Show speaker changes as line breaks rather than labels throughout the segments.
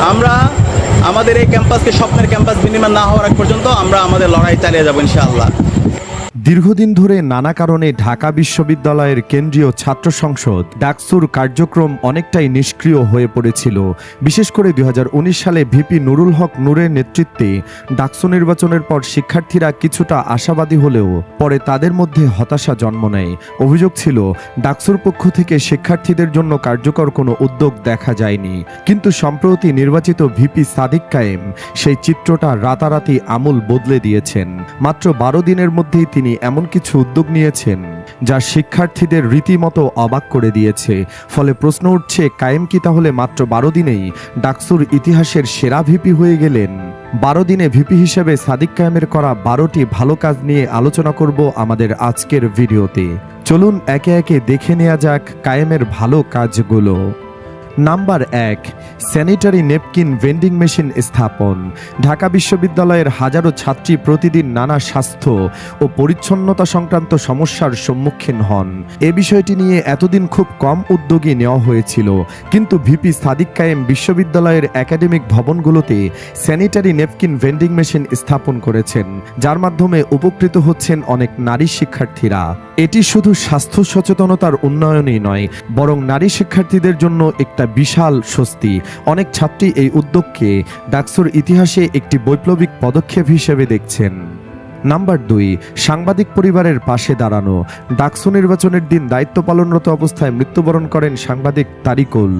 আমরা আমাদের এই ক্যাম্পাসকে স্বপ্নের ক্যাম্পাস বিনিময় না হওয়ার আগ পর্যন্ত আমরা আমাদের লড়াই চালিয়ে যাব ইনশাআল্লাহ।
দীর্ঘদিন ধরে নানা কারণে ঢাকা বিশ্ববিদ্যালয়ের কেন্দ্রীয় ছাত্র সংসদ ডাকসুর কার্যক্রম অনেকটাই নিষ্ক্রিয় হয়ে পড়েছিল। বিশেষ করে 2019 সালে ভিপি নুরুল হক নূরের নেতৃত্বে ডাকসু নির্বাচনের পর শিক্ষার্থীরা কিছুটা আশাবাদী হলেও পরে তাদের মধ্যে হতাশা জন্ম নেয়। অভিযোগ ছিল ডাকসুর পক্ষ থেকে শিক্ষার্থীদের জন্য কার্যকর কোনো উদ্যোগ দেখা যায়নি। কিন্তু সম্প্রতি নির্বাচিত ভিপি সাদিক কায়েম সেই চিত্রটা রাতারাতি আমূল বদলে দিয়েছেন। মাত্র 12 দিনের মধ্যেই তিনি এমন কিছু উদ্যোগ নিয়েছেন যা শিক্ষার্থীদের রীতিমতো অবাক করে দিয়েছে। ফলে প্রশ্ন উঠছে, কায়েম কি তাহলে মাত্র 12 দিনেই ডাকসুর ইতিহাসের সেরা ভিপি হয়ে গেলেন? 12 দিনে ভিপি হিসেবে সাদিক কায়েমের করা 12টি ভালো কাজ নিয়ে আলোচনা করব আমাদের আজকের ভিডিওতে। চলুন একে একে দেখে নেওয়া যাক কায়েমের ভালো কাজগুলো। Number 1, sanitary napkin vending machine স্থাপন। ঢাকা বিশ্ববিদ্যালয়ের হাজারো ছাত্রী প্রতিদিন নানা স্বাস্থ্য ও পরিচ্ছন্নতা সংক্রান্ত সমস্যার সম্মুখীন হন। এ বিষয়টি নিয়ে এতদিন খুব কম উদ্যোগী নেওয়া হয়েছিল, কিন্তু ভিপি সাদিক কায়েম বিশ্ববিদ্যালয়ের একাডেমিক ভবনগুলোতে স্যানিটারি নেপকিন ভেন্ডিং মেশিন স্থাপন করেছেন, যার মাধ্যমে উপকৃত হচ্ছেন অনেক নারী শিক্ষার্থীরা। এটি শুধু স্বাস্থ্য সচেতনতার উন্নয়নই নয়, বরং নারী শিক্ষার্থীদের জন্য একটা বিশাল স্বস্তি। অনেক ছাত্রী এই উদ্যোগকে ডাকসুর ইতিহাসে একটি বৈপ্লবিক পদক্ষেপ হিসেবে দেখছেন। নাম্বার 2, সাংবাদিক পরিবারের পাশে দাঁড়ানো। ডাকসু নির্বাচনের দিন দায়িত্ব পালনরত অবস্থায় মৃত্যুবরণ করেন সাংবাদিক তারিকুল।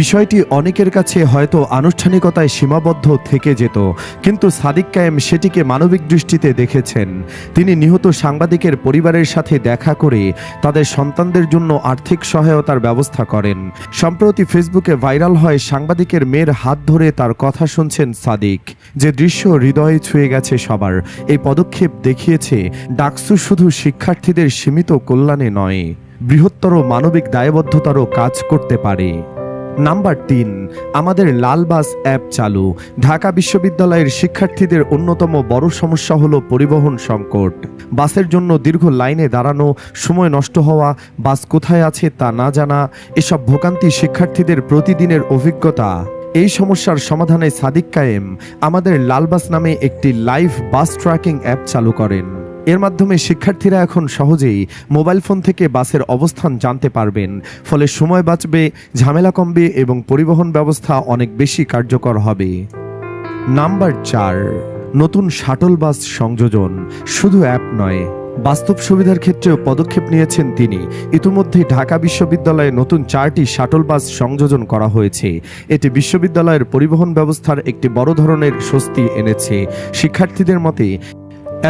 বিষয়টি অনেকের কাছে হয়তো আনুষ্ঠানিকতায় সীমাবদ্ধ থেকে যেত, কিন্তু সাদিক কায়েম সেটিকে মানবিক দৃষ্টিতে দেখেছেন। তিনি নিহত সাংবাদিকের পরিবারের সাথে দেখা করে তাদের সন্তানদের জন্য আর্থিক সহায়তার ব্যবস্থা করেন। সম্প্রতি ফেসবুকে ভাইরাল হয় সাংবাদিকের মেয়ের হাত ধরে তার কথা শুনছেন সাদিক, যে দৃশ্য হৃদয়ে ছুঁয়ে গেছে সবার। এই পদক্ষেপ দেখিয়েছে ডাকসু শুধু শিক্ষার্থীদের সীমিত কল্যাণে নয়, বৃহত্তর মানবিক দায়বদ্ধতারও কাজ করতে পারে। নাম্বার 3, আমাদের লাল বাস অ্যাপ চালু। ঢাকা বিশ্ববিদ্যালয়ের শিক্ষার্থীদের অন্যতম বড় সমস্যা হলো পরিবহন সংকট। বাসের জন্য দীর্ঘ লাইনে দাঁড়ানো, সময় নষ্ট হওয়া, বাস কোথায় আছে তা না জানা, এসব ভোগান্তি শিক্ষার্থীদের প্রতিদিনের অভিজ্ঞতা। এই সমস্যার সমাধানে সাদিক কায়েম আমাদের লাল বাস নামে একটি লাইভ বাস ট্র্যাকিং অ্যাপ চালু করেন। এর মাধ্যমে শিক্ষার্থীরা এখন সহজেই মোবাইল ফোন থেকে বাসের অবস্থান জানতে পারবেন। ফলে সময় বাঁচবে, ঝামেলা কমবে এবং পরিবহন ব্যবস্থা অনেক বেশি কার্যকর হবে। নাম্বার 4, নতুন শাটল বাস সংযোজন। শুধু অ্যাপ নয়, বাস্তব সুবিধার ক্ষেত্রেও পদক্ষেপ নিয়েছেন তিনি। ইতিমধ্যে ঢাকা বিশ্ববিদ্যালয়ে নতুন 4টি শাটল বাস সংযোজন করা হয়েছে। এটি বিশ্ববিদ্যালয়ের পরিবহন ব্যবস্থার একটি বড় ধরনের স্বস্তি এনেছে। শিক্ষার্থীদের মতে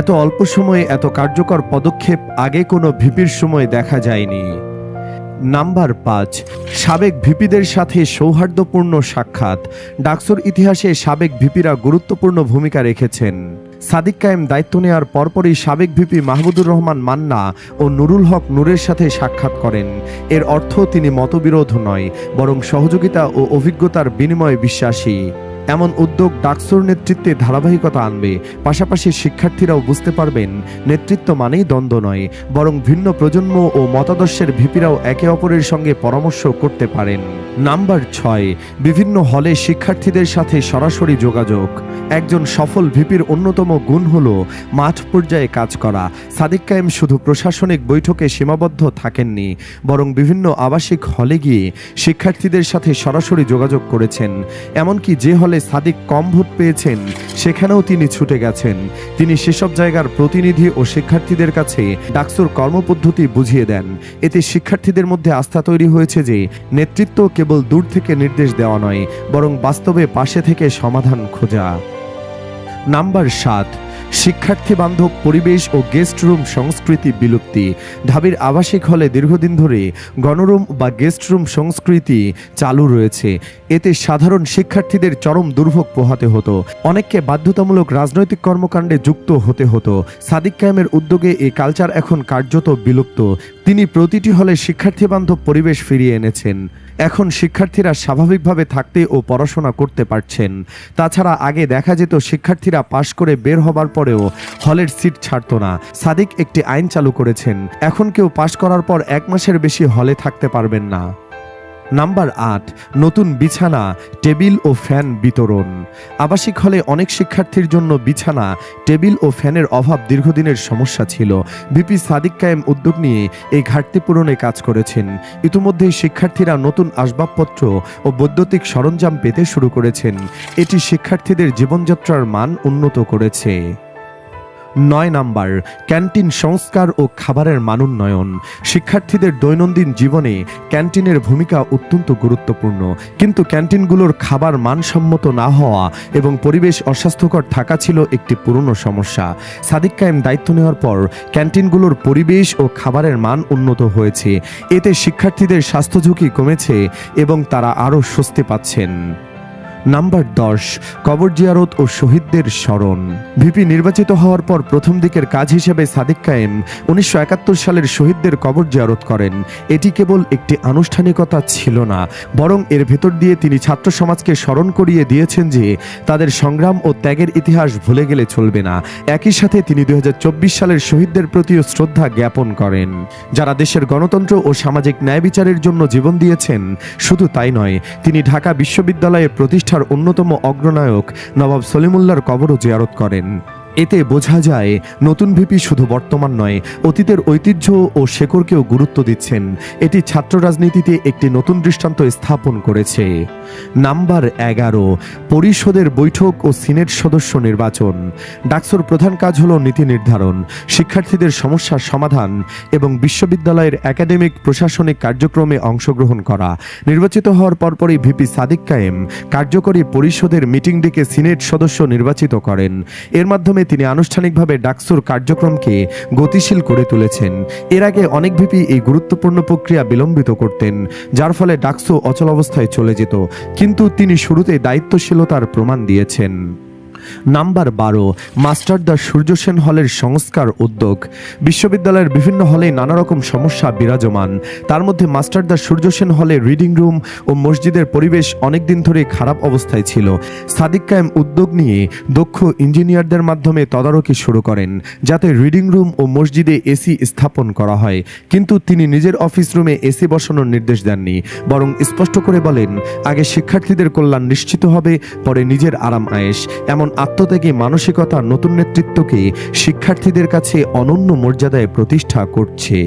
এত অল্প সময়ে এত কার্যকর পদক্ষেপ আগে কোনো ভিপির সময় দেখা যায়নি। নাম্বার 5, সাবেক ভিপিদের সাথে সৌহার্দ্যপূর্ণ সাক্ষাৎ। ডাকসুর ইতিহাসে সাবেক ভিপিরা গুরুত্বপূর্ণ ভূমিকা রেখেছেন। সাদিক কায়েম দায়িত্ব নেওয়ার পরপরই সাবেক ভিপি মাহমুদুর রহমান মান্না ও নুরুল হক নূরের সাথে সাক্ষাৎ করেন। এর অর্থ তিনি মতবিরোধ নয়, বরং সহযোগিতা ও অভিজ্ঞতার বিনিময়ে বিশ্বাসী। এমন উদ্যোগ ডাকসুর নেতৃত্বে ধারাবাহিকতা আনবে। পাশাপাশি শিক্ষার্থীরাও বুঝতে পারবেন নেতৃত্ব মানেই দ্বন্দ্ব নয়, বরং ভিন্ন প্রজন্ম ও মতাদর্শের ভিপিরাও একে অপরের সঙ্গে পরামর্শ করতে পারেন। নাম্বার 6, বিভিন্ন হলে শিক্ষার্থীদের সাথে সরাসরি যোগাযোগ। একজন সফল ভিপির অন্যতম গুণ হল মাঠ পর্যায়ে কাজ করা। সাদিক কায়েম শুধু প্রশাসনিক বৈঠকে সীমাবদ্ধ থাকেননি, বরং বিভিন্ন আবাসিক হলে গিয়ে শিক্ষার্থীদের সাথে সরাসরি যোগাযোগ করেছেন। এমনকি যে হলে সাদিক কম ভোট পেয়েছেন সেখানেও তিনি ছুটে গেছেন। তিনি সেসব জায়গার প্রতিনিধি ও শিক্ষার্থীদের কাছে ডাকসুর কর্মপদ্ধতি বুঝিয়ে দেন। এতে শিক্ষার্থীদের মধ্যে আস্থা তৈরি হয়েছে যে নেতৃত্ব কেবল দূর থেকে নির্দেশ দেওয়া নয়, বরং বাস্তবে পাশে থেকে সমাধান খোঁজা। নাম্বার 7, শিক্ষার্থী বান্ধব পরিবেশ ও গেস্ট রুম সংস্কৃতি বিলুপ্তি। ঢাবির আবাসিক হলে দীর্ঘদিন ধরে গণরুম বা গেস্ট রুম সংস্কৃতি চালু রয়েছে। এতে সাধারণ শিক্ষার্থীদের চরম দুর্ভোগ পোহাতে হতো, অনেককে বাধ্যতামূলক রাজনৈতিক কর্মকাণ্ডে যুক্ত হতে হতো। সাদিক কায়েমের উদ্যোগে এই কালচার এখন কার্যত বিলুপ্ত। তিনি প্রতিটি হলে শিক্ষার্থী বান্ধব পরিবেশ ফিরিয়ে এনেছেন। এখন শিক্ষার্থীরা স্বাভাবিকভাবে থাকতে ও পড়াশোনা করতে পারছেন। তাছাড়া আগে দেখা যেত শিক্ষার্থীরা পাশ করে বের হবার পরেও হলের সিট ছাড়তো না। সাদিক একটি আইন চালু করেছেন, এখন কেউ পাশ করার পর 1 মাসের বেশি হলে থাকতে পারবেন না। নাম্বার 8, নতুন বিছানা, টেবিল ও ফ্যান বিতরণ। আবাসিক হলে অনেক শিক্ষার্থীর জন্য বিছানা, টেবিল ও ফ্যানের অভাব দীর্ঘদিনের সমস্যা ছিল। ভিপি সাদিক কায়েম উদ্যোগ নিয়ে এই ঘাটতি পূরণে কাজ করেছেন। ইতিমধ্যেই শিক্ষার্থীরা নতুন আসবাবপত্র ও বৈদ্যুতিক সরঞ্জাম পেতে শুরু করেছেন। এটি শিক্ষার্থীদের জীবনযাত্রার মান উন্নত করেছে। 9 নাম্বার, ক্যান্টিন সংস্কার ও খাবারের মান উন্নয়ন। শিক্ষার্থীদের দৈনন্দিন জীবনে ক্যান্টিনের ভূমিকা অত্যন্ত গুরুত্বপূর্ণ, কিন্তু ক্যান্টিনগুলোর খাবার মানসম্মত না হওয়া এবং পরিবেশ অস্বাস্থ্যকর থাকা ছিল একটি পুরনো সমস্যা। সাদিক কায়েম দায়িত্ব নেওয়ার পর ক্যান্টিনগুলোর পরিবেশ ও খাবারের মান উন্নত হয়েছে। এতে শিক্ষার্থীদের স্বাস্থ্য ঝুঁকি কমেছে এবং তারা আরও স্বস্তি পাচ্ছেন। নাম্বার 10, কবর জিয়ারত ও শহীদদের স্মরণ। ভিপি নির্বাচিত হওয়ার পর প্রথম দিকের কাজ হিসেবে সাদিক কায়েম 1971 সালের শহীদদের কবর জিয়ারত করেন। এটি কেবল একটি আনুষ্ঠানিকতা ছিল না, বরং এর ভেতর দিয়ে তিনি ছাত্র সমাজকে স্মরণ করিয়ে দিয়েছেন যে তাদের সংগ্রাম ও ত্যাগের ইতিহাস ভুলে গেলে চলবে না। একই সাথে তিনি 2024 সালের শহীদদের প্রতিও শ্রদ্ধা জ্ঞাপন করেন, যারা দেশের গণতন্ত্র ও সামাজিক ন্যায় বিচারের জন্য জীবন দিয়েছেন। শুধু তাই নয়, তিনি ঢাকা বিশ্ববিদ্যালয়ের প্রতিষ্ঠার অন্যতম অগ্রনায়ক নবাব সলিমুল্লাহর কবরও জিয়ারত করেন। এতে বোঝা যায় নতুন ভিপি শুধু বর্তমান নয়, অতীতের ঐতিহ্য ও শেকড়কেও গুরুত্ব দিচ্ছেন। এটি ছাত্র রাজনীতিতে একটি নতুন দৃষ্টান্ত স্থাপন করেছে। নাম্বার 11, পরিষদের বৈঠক ও সিনেট সদস্য নির্বাচন। ডাকসুর প্রধান কাজ হল নীতি নির্ধারণ, শিক্ষার্থীদের সমস্যার সমাধান এবং বিশ্ববিদ্যালয়ের একাডেমিক প্রশাসনিক কার্যক্রমে অংশগ্রহণ করা। নির্বাচিত হওয়ার পরপরই ভিপি সাদিক কায়েম কার্যকরী পরিষদের মিটিং ডেকে সিনেট সদস্য নির্বাচিত করেন। এর মাধ্যমে তিনি আনুষ্ঠানিকভাবে ডাকসুর কার্যক্রমকে গতিশীল করে তুলেছেন। এর আগে অনেক ভিপি এই গুরুত্বপূর্ণ প্রক্রিয়া বিলম্বিত করতেন, যার ফলে ডাকসু অচল অবস্থায় চলে যেত, কিন্তু তিনি শুরুতে দায়িত্বশীলতার প্রমাণ দিয়েছেন। নাম্বার 12, মাস্টারদা সূর্য সেন হলের সংস্কার উদ্যোগ। বিশ্ববিদ্যালয়ের বিভিন্ন হলে নানা রকম সমস্যা বিরাজমান। তার মধ্যে মাস্টারদা সূর্য সেন হলে রিডিং রুম ও মসজিদের পরিবেশ অনেকদিন ধরে খারাপ অবস্থায় ছিল। সাদিক কায়েম উদ্যোগ নিয়ে দক্ষ ইঞ্জিনিয়ারদের মাধ্যমে তদারকি শুরু করেন, যাতে রিডিং রুম ও মসজিদে এসি স্থাপন করা হয়। কিন্তু তিনি নিজের অফিস রুমে এসি বসানোর নির্দেশ দেননি, বরং স্পষ্ট করে বলেন, আগে শিক্ষার্থীদের কল্যাণ নিশ্চিত হবে, পরে নিজের আরাম আয়েশ। এমন আত্মত্যাগী মানসিকতা নতুন নেতৃত্বকে শিক্ষার্থীদের কাছে অনন্য মর্যাদায় প্রতিষ্ঠা করছে।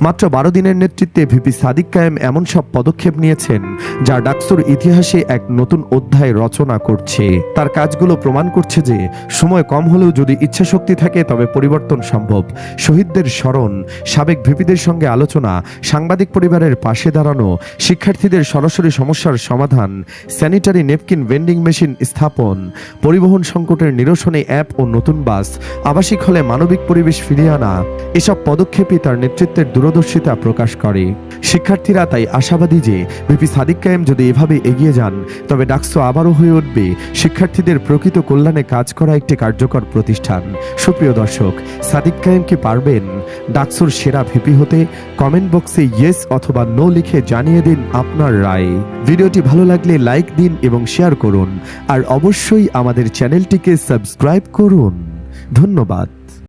মাত্র 12 দিনের নেতৃত্বে ভিপি সাদিক কায়েম এমন সব পদক্ষেপ নিয়েছেন যা ডাকসুর ইতিহাসে এক নতুন অধ্যায় রচনা করছে। তার কাজগুলো প্রমাণ করছে যে সময় কম হলেও যদি ইচ্ছাশক্তি থাকে তবে পরিবর্তন সম্ভব। শহীদদের স্মরণ, সাবেক ভিপিদের সঙ্গে আলোচনা, সাংবাদিক পরিবারের পাশে দাঁড়ানো, শিক্ষার্থীদের সরাসরি সমস্যার সমাধান, স্যানিটারি নেপকিন ভেন্ডিং মেশিন স্থাপন, পরিবহন সংকটের নিরসনে অ্যাপ ও নতুন বাস, আবাসিক হলে মানবিক পরিবেশ ফিরিয়ে আনা, এসব পদক্ষেপই তার নেতৃত্বের দূরদর্শিতা প্রকাশ করে। শিক্ষার্থীরা তাই আশাবাদী যে ভিপি সাদিক কায়েম যদি এভাবে এগিয়ে যান তবে ডাকসু আবারও হয়ে উঠবে শিক্ষার্থীদের প্রকৃত কল্যাণে কাজ করা একটি কার্যকর প্রতিষ্ঠান। সুপ্রিয় দর্শক, সাদিক কায়েম কি পারবেন ডাকসুর সেরা ভিপি হতে? কমেন্ট বক্সে ইয়েস অথবা নো লিখে জানিয়ে দিন আপনার রায়। ভিডিওটি ভালো লাগলে লাইক দিন এবং শেয়ার করুন, আর অবশ্যই আমাদের চ্যানেলটিকে সাবস্ক্রাইব করুন। ধন্যবাদ।